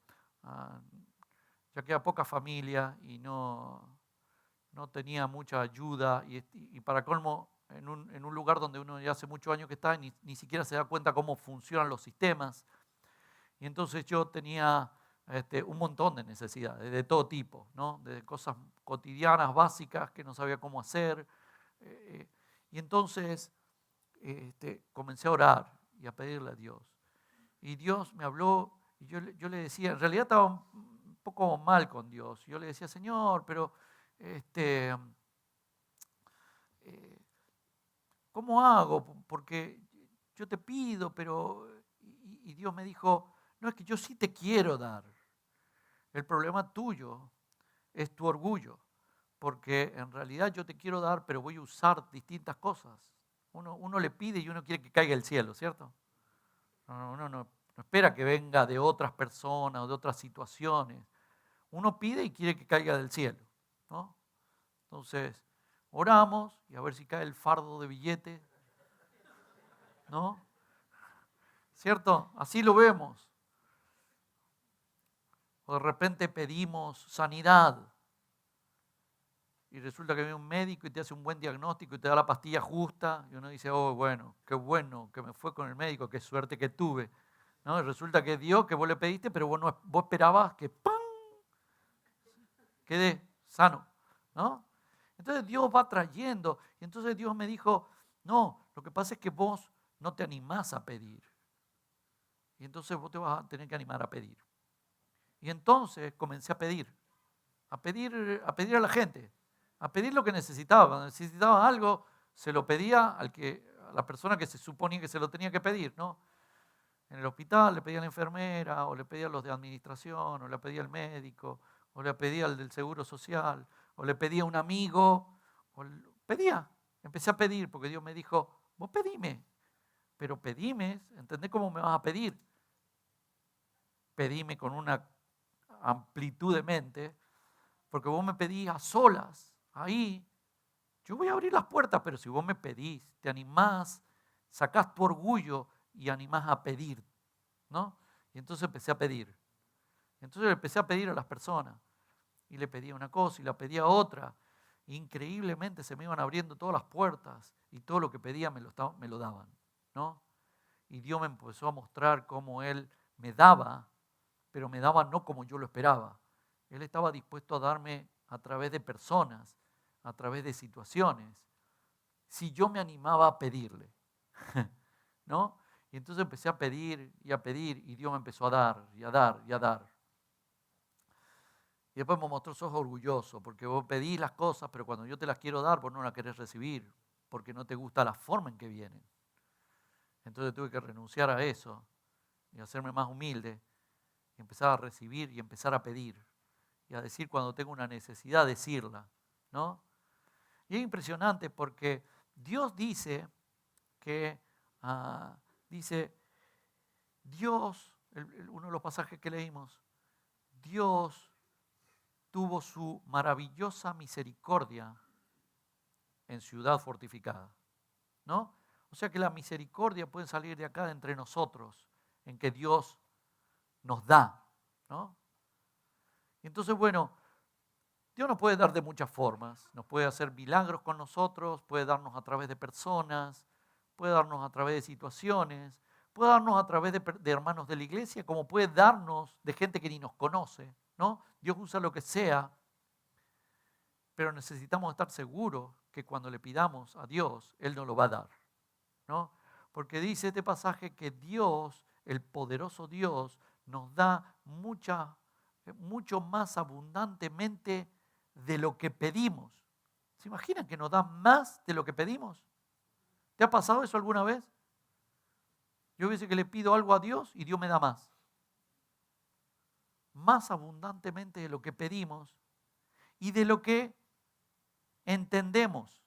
ya queda poca familia y no tenía mucha ayuda. Y para colmo, en un lugar donde uno ya hace muchos años que está y ni siquiera se da cuenta cómo funcionan los sistemas. Y entonces yo tenía un montón de necesidades, de todo tipo, ¿no? De cosas cotidianas, básicas, que no sabía cómo hacer. Y entonces comencé a orar y a pedirle a Dios. Y Dios me habló y yo le decía, en realidad estaba un poco mal con Dios. Yo le decía, Señor, pero ¿cómo hago? Porque yo te pido, pero... Y Dios me dijo, no, es que yo sí te quiero dar. El problema tuyo es tu orgullo, porque en realidad yo te quiero dar, pero voy a usar distintas cosas. Uno le pide y uno quiere que caiga el cielo, ¿cierto? Uno no espera que venga de otras personas o de otras situaciones. Uno pide y quiere que caiga del cielo, ¿no? Entonces, oramos y a ver si cae el fardo de billetes, ¿no? ¿Cierto? Así lo vemos. O de repente pedimos sanidad y resulta que viene un médico y te hace un buen diagnóstico y te da la pastilla justa y uno dice, oh, bueno que me fue con el médico, qué suerte que tuve, ¿no? Y resulta que Dios que vos le pediste, pero vos esperabas que ¡pam! Quede sano, ¿no? Entonces Dios va trayendo y entonces Dios me dijo, no, lo que pasa es que vos no te animás a pedir y entonces vos te vas a tener que animar a pedir. Y entonces comencé a pedir a la gente, a pedir lo que necesitaba. Cuando necesitaba algo, se lo pedía a la persona que se suponía que se lo tenía que pedir, ¿no? En el hospital le pedía a la enfermera, o le pedía a los de administración, o le pedía al médico, o le pedía al del seguro social, o le pedía a un amigo, empecé a pedir, porque Dios me dijo, vos pedime, pero pedime, ¿entendés cómo me vas a pedir? Pedime con una amplitud de mente, porque vos me pedís a solas, ahí, yo voy a abrir las puertas, pero si vos me pedís, te animás, sacás tu orgullo y animás a pedir, ¿no? Y entonces empecé a pedir. Entonces empecé a pedir a las personas, y le pedía una cosa y la pedía otra. Increíblemente se me iban abriendo todas las puertas y todo lo que pedía me lo daban, ¿no? Y Dios me empezó a mostrar cómo Él me daba, pero me daba no como yo lo esperaba. Él estaba dispuesto a darme a través de personas, a través de situaciones, si yo me animaba a pedirle, ¿no? Y entonces empecé a pedir y Dios me empezó a dar y a dar y a dar. Y después me mostró, sos orgulloso, porque vos pedís las cosas, pero cuando yo te las quiero dar, vos no las querés recibir, porque no te gusta la forma en que vienen. Entonces tuve que renunciar a eso y hacerme más humilde y empezar a recibir y empezar a pedir y a decir cuando tengo una necesidad, decirla, ¿no? Y es impresionante porque Dios dice que, Dios, uno de los pasajes que leímos, Dios tuvo su maravillosa misericordia en ciudad fortificada, ¿no? O sea que la misericordia puede salir de acá de entre nosotros, en que Dios nos da, ¿no? Y entonces, bueno, Dios nos puede dar de muchas formas, nos puede hacer milagros con nosotros, puede darnos a través de personas, puede darnos a través de situaciones, puede darnos a través de hermanos de la iglesia, como puede darnos de gente que ni nos conoce, ¿no? Dios usa lo que sea, pero necesitamos estar seguros que cuando le pidamos a Dios, Él nos lo va a dar, ¿no? Porque dice este pasaje que Dios, el poderoso Dios, nos da mucho más abundantemente de lo que pedimos. ¿Se imaginan que nos da más de lo que pedimos? ¿Te ha pasado eso alguna vez? Yo veces que le pido algo a Dios y Dios me da más. Más abundantemente de lo que pedimos y de lo que entendemos.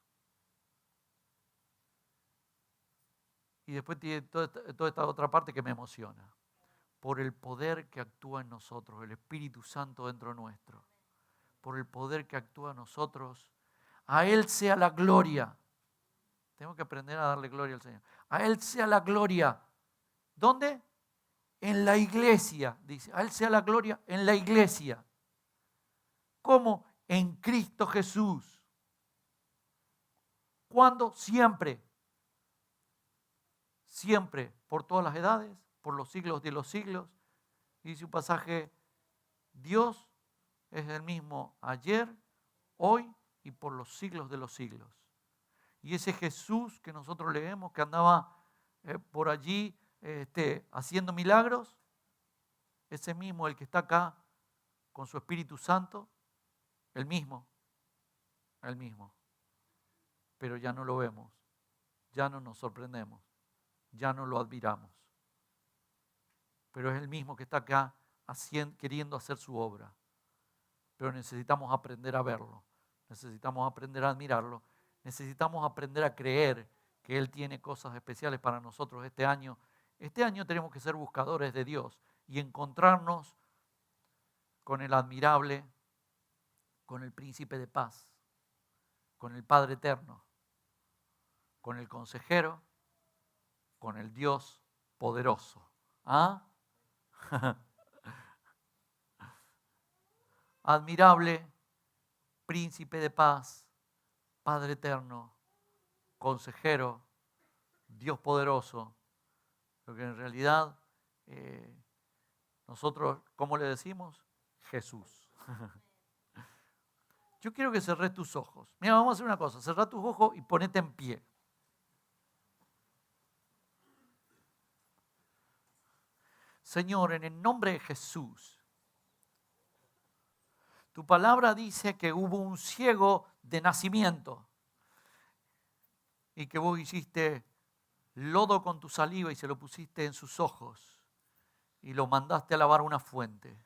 Y después tiene toda esta otra parte que me emociona. Por el poder que actúa en nosotros, el Espíritu Santo dentro nuestro. Por el poder que actúa en nosotros, a Él sea la gloria. Tengo que aprender a darle gloria al Señor. A Él sea la gloria. ¿Dónde? En la iglesia, dice. A Él sea la gloria en la iglesia. ¿Cómo? En Cristo Jesús. ¿Cuándo? Siempre. Siempre, por todas las edades, por los siglos de los siglos. Dice un pasaje, Dios es el mismo ayer, hoy y por los siglos de los siglos. Y ese Jesús que nosotros leemos, que andaba por allí haciendo milagros, ese mismo, el que está acá con su Espíritu Santo, el mismo, pero ya no lo vemos. ya no nos sorprendemos, ya no lo admiramos. Pero es el mismo que está acá queriendo hacer su obra. Pero necesitamos aprender a verlo, necesitamos aprender a admirarlo, necesitamos aprender a creer que Él tiene cosas especiales para nosotros este año. Este año tenemos que ser buscadores de Dios y encontrarnos con el admirable, con el príncipe de paz, con el Padre eterno, con el consejero, con el Dios poderoso. ¿Ah? Admirable, príncipe de paz, Padre eterno, consejero, Dios poderoso. Lo que en realidad nosotros, ¿cómo le decimos? Jesús. Yo quiero que cerres tus ojos. Mira, vamos a hacer una cosa. Cerrá tus ojos y ponete en pie. Señor, en el nombre de Jesús, tu palabra dice que hubo un ciego de nacimiento y que vos hiciste lodo con tu saliva y se lo pusiste en sus ojos y lo mandaste a lavar una fuente.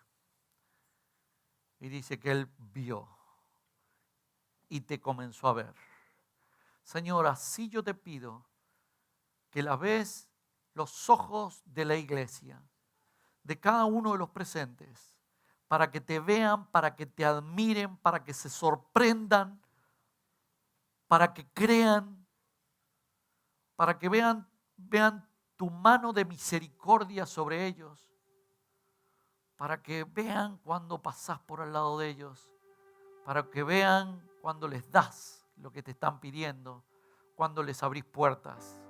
Y dice que él vio y te comenzó a ver. Señor, así yo te pido que laves los ojos de la iglesia, de cada uno de los presentes, para que te vean, para que te admiren, para que se sorprendan, para que crean, para que vean tu mano de misericordia sobre ellos, para que vean cuando pasás por al lado de ellos, para que vean cuando les das lo que te están pidiendo, cuando les abrís puertas,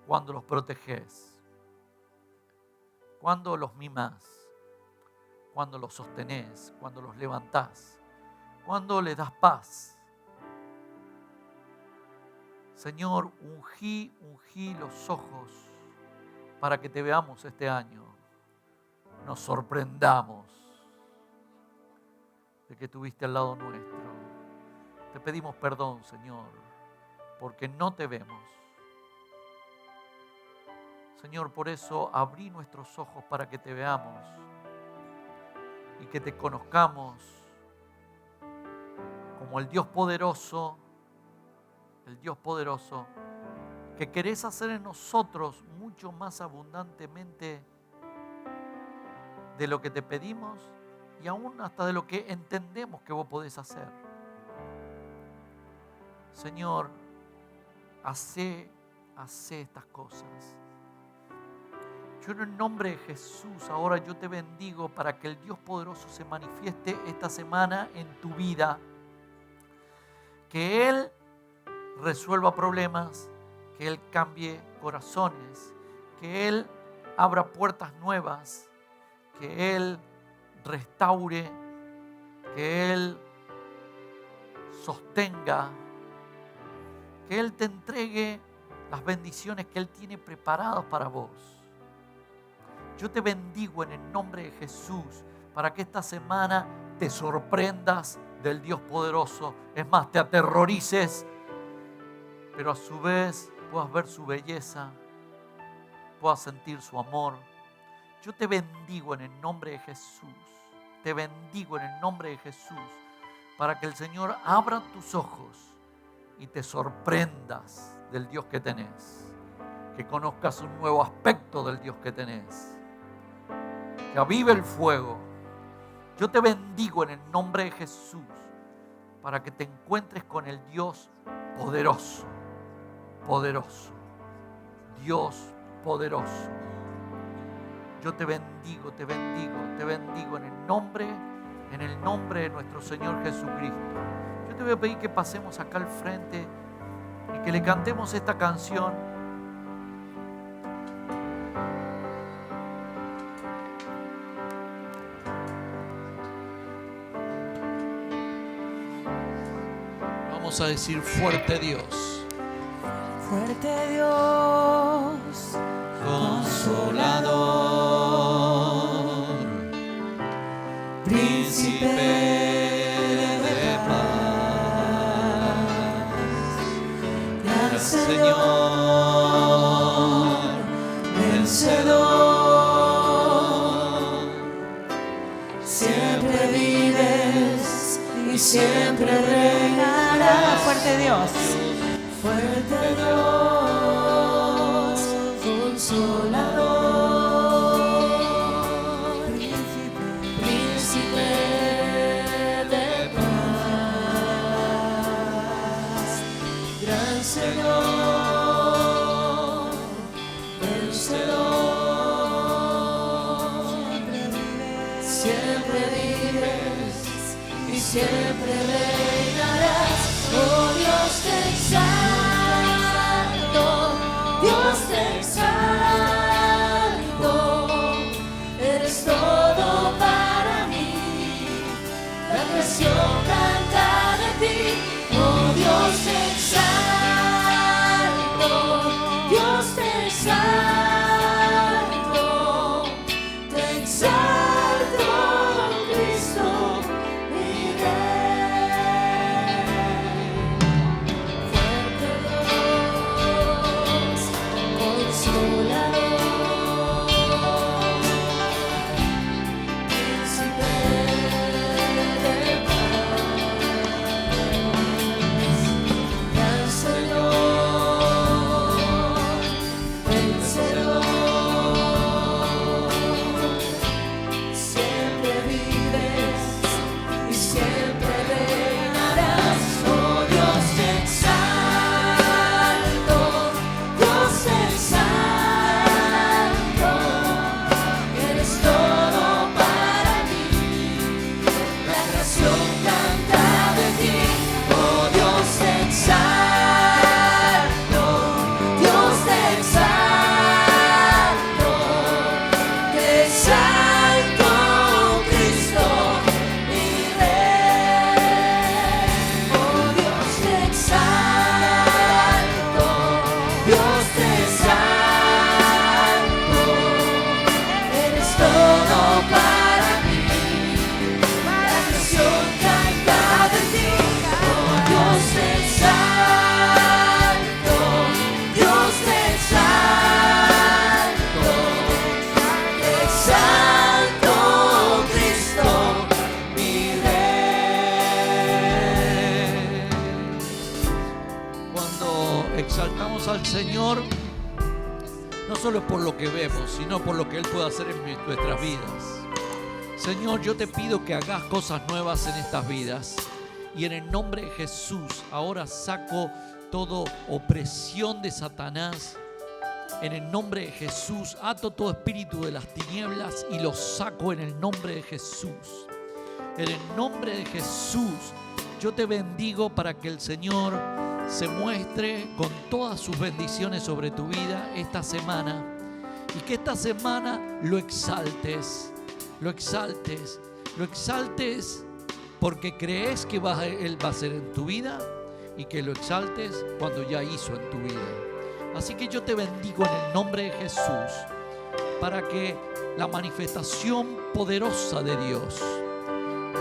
cuando los protegés, cuando los mimás, cuando los sostenés, cuando los levantás, cuando les das paz. Señor, ungí los ojos para que te veamos este año. Nos sorprendamos de que estuviste al lado nuestro. Te pedimos perdón, Señor, porque no te vemos. Señor, por eso abrí nuestros ojos para que te veamos y que te conozcamos como el Dios poderoso, que querés hacer en nosotros mucho más abundantemente de lo que te pedimos y aún hasta de lo que entendemos que vos podés hacer. Señor, hacé estas cosas. Yo en el nombre de Jesús ahora yo te bendigo para que el Dios poderoso se manifieste esta semana en tu vida. Que Él resuelva problemas, que Él cambie corazones, que Él abra puertas nuevas, que Él restaure, que Él sostenga, que Él te entregue las bendiciones que Él tiene preparadas para vos. Yo te bendigo en el nombre de Jesús para que esta semana te sorprendas del Dios poderoso. Es más, te aterrorices, pero a su vez puedas ver su belleza, puedas sentir su amor. Yo te bendigo en el nombre de Jesús. Te bendigo en el nombre de Jesús para que el Señor abra tus ojos y te sorprendas del Dios que tenés. Que conozcas un nuevo aspecto del Dios que tenés. Que avive el fuego. Yo te bendigo en el nombre de Jesús para que te encuentres con el Dios poderoso, poderoso, Dios poderoso. Yo te bendigo, te bendigo, te bendigo en el nombre de nuestro Señor Jesucristo. Yo te voy a pedir que pasemos acá al frente y que le cantemos esta canción. Vamos a decir fuerte Dios. Fuerte Dios, Consolador, príncipe de paz, Señor, vencedor. Siempre vives y siempre reinarás. Fuerte Dios, fuerte Dios, consolador, príncipe de paz, gran Señor, vencedor. Siempre vives y siempre reinarás. Oh Dios, te exalto, Dios, te exalto. Eres todo para mí, la creación canta de ti. Oh Dios, te exalto, Dios, te exalto, te exalto, Cristo, mi Rey. Fuerte Dios, consolador, príncipe de paz, gran Señor, vencedor. Siempre vives y siempre reinarás. Oh Dios, te exalto, Dios, te exalto. Eres todo para mí, la creación canta de ti. Oh Dios, te exalto, Dios, te exalto, Cristo, mi Rey. Oh Dios, te exalto, Dios, te exalto. Eres todo para mí, la creación canta de ti. Oh Dios, te exalto, Dios, te exalto, Cristo, mi Rey. Cuando exaltamos al Señor, no solo es por lo que vemos, sino por lo que Él puede hacer en nuestras vidas. Señor, yo te pido que hagas cosas nuevas en estas vidas. Y en el nombre de Jesús, ahora saco toda opresión de Satanás. En el nombre de Jesús, ato todo espíritu de las tinieblas y lo saco en el nombre de Jesús. En el nombre de Jesús, yo te bendigo para que el Señor se muestre con todas sus bendiciones sobre tu vida esta semana. Y que esta semana lo exaltes, lo exaltes, lo exaltes porque crees que Él va a hacer en tu vida y que lo exaltes cuando ya hizo en tu vida. Así que yo te bendigo en el nombre de Jesús para que la manifestación poderosa de Dios,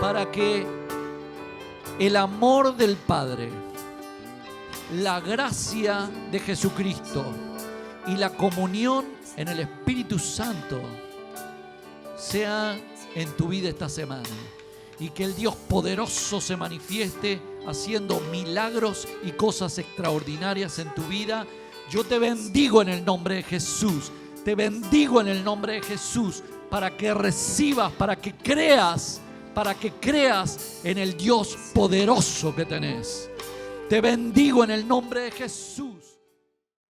para que el amor del Padre, la gracia de Jesucristo y la comunión en el Espíritu Santo sea en tu vida esta semana. Y que el Dios poderoso se manifieste haciendo milagros y cosas extraordinarias en tu vida. Yo te bendigo en el nombre de Jesús. Te bendigo en el nombre de Jesús para que recibas, para que creas en el Dios poderoso que tenés. Te bendigo en el nombre de Jesús.